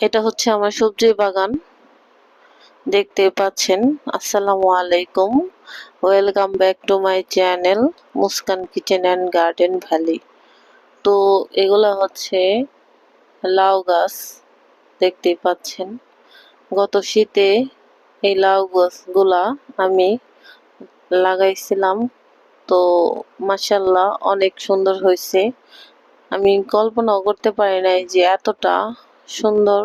এটা হচ্ছে আমার সবজির বাগান, দেখতে পাচ্ছেন। আসসালামু আলাইকুম, welcome back to my channel Muskan kitchen and garden valley. তো এগুলা হচ্ছে লাউ গাছ, দেখতেই পাচ্ছেন। গত শীতে এই লাউ গাছগুলা আমি লাগাইছিলাম, তো মাশাল্লাহ অনেক সুন্দর হয়েছে। আমি কল্পনাও করতে পারি নাই যে এতটা সুন্দর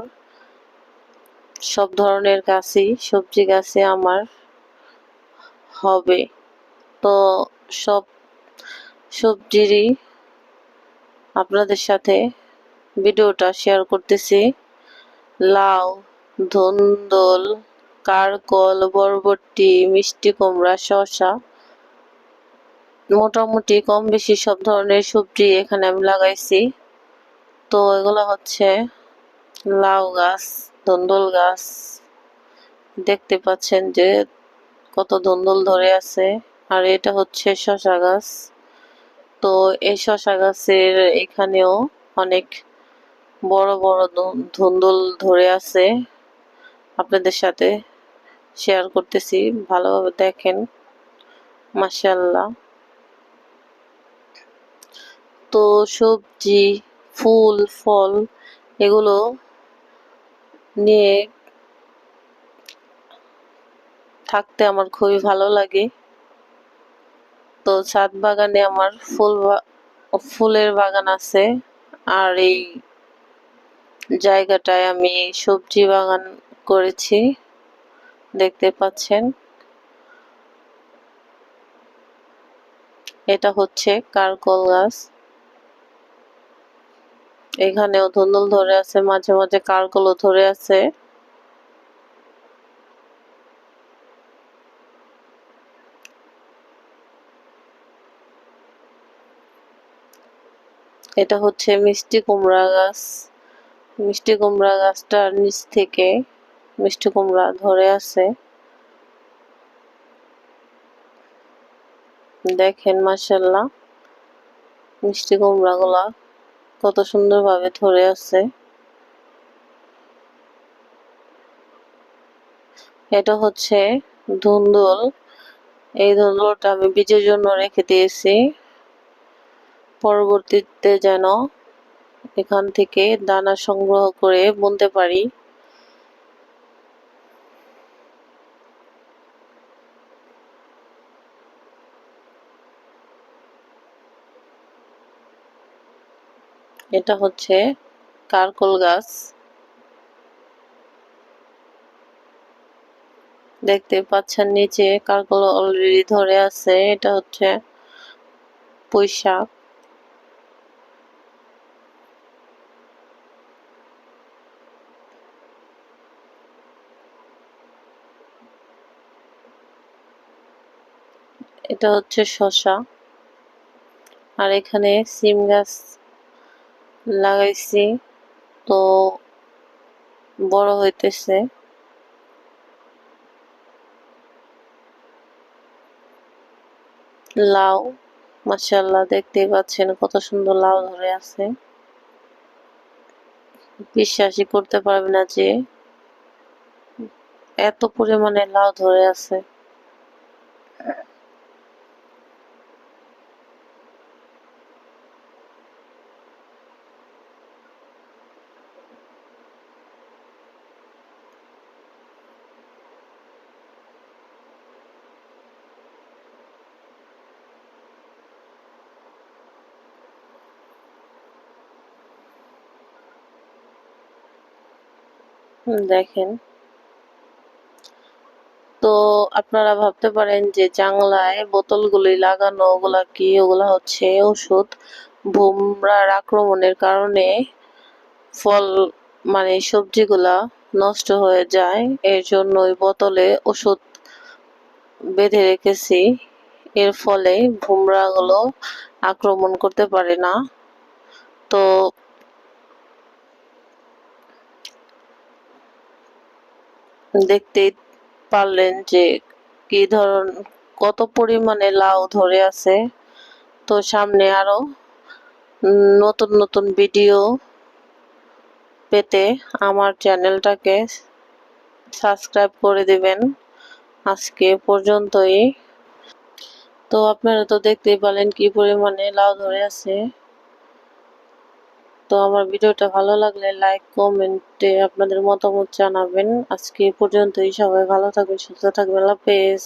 সব ধরনের গাছই সবজি গাছে আমার হবে। তো সব সবজিরই আপনাদের সাথে ভিডিওটা শেয়ার করতেছি। লাউ, ধুন্দুল, কারকল, বরবটি, মিষ্টি কুমড়া, শসা, মোটামুটি কম বেশি সব ধরনের সবজি এখানে আমি লাগাইছি। তো এগুলো হচ্ছে লাউ গাছ, ধুন্দুল গাছ, দেখতে পাচ্ছেন যে কত ধুন্দুল ধরে আছে। আর এটা হচ্ছে শসা গাছ। তো এই শসা গাছের এখানেও অনেক বড় বড় ধুন্দুল ধরে আছে, আপনাদের সাথে শেয়ার করতেছি, ভালোভাবে দেখেন। মাশাআল্লাহ। তো সবজি, ফুল, ফল এগুলো নিয়ে থাকতে আমার খুবই ভালো লাগে। তো ছাদ বাগানে আমার ফুলের বাগান আছে, আর এই জায়গাটায় আমি সবজি বাগান করেছি, দেখতে পাচ্ছেন। এটা হচ্ছে কারকল গাছ, এখানেও ধুন্দুল ধরে আছে, মাঝে মাঝে কারকলও ধরে আছে। এটা হচ্ছে মিষ্টি কুমড়া গাছ। মিষ্টি কুমড়া গাছটার নিচ থেকে মিষ্টি কুমড়া ধরে আছে, দেখেন। মাশাআল্লাহ, মিষ্টি কুমড়া গুলা কত সুন্দর ভাবে ধরে আছে। এটা হচ্ছে ধুন্দুল। এই ধুন্দুলটা আমি বীজের জন্য রেখে দিয়েছি, পরবর্তীতে যেন এখান থেকে দানা সংগ্রহ করে বুনতে পারি। এটা হচ্ছে কারকল গাছ, দেখতে পাচ্ছেন নিচে কারকল অলরেডি ধরে আছে। এটা হচ্ছে পুঁই শাক। এটা হচ্ছে শসা। আর এখানে সিম গাছ লাগাইছি, তো বড় হইতেছে। লাউ, মাশাআল্লাহ, দেখতেই পাচ্ছেন কত সুন্দর লাউ ধরে আছে। বিশ্বাসই করতে পারবে না যে এত পরিমাণে লাউ ধরে আছে। দেখেন। তো আপনারা ভাবতে পারেন যে জানলায় বোতলগুলি লাগানো, ওগুলা কি? ওগুলা হচ্ছে ওষুধ। ভোমরার আক্রমণের কারণে ফল মানে সবজিগুলা নষ্ট হয়ে যায়, এর জন্য ওই বোতলে ওষুধ বেঁধে রেখেছি। এর ফলে ভোমরাগুলো আক্রমণ করতে পারে না। তো দেখতেই পারলেন যে কি কত পরিমাণে লাউ ধরে আছে। তো সামনে আরো নতুন নতুন ভিডিও পেতে আমার চ্যানেলটাকে সাবস্ক্রাইব করে দিবেন। আজকে এ পর্যন্তই। তো আপনারা তো দেখতেই পেলেন কি পরিমাণে লাউ ধরে আছে। তো আমার ভিডিওটা ভালো লাগলে লাইক কমেন্টে আপনাদের মতামত জানাবেন। আজকে এ পর্যন্তই। সবাই ভালো থাকবেন, সুস্থ থাকবেন। আল্লাহ হাফেজ।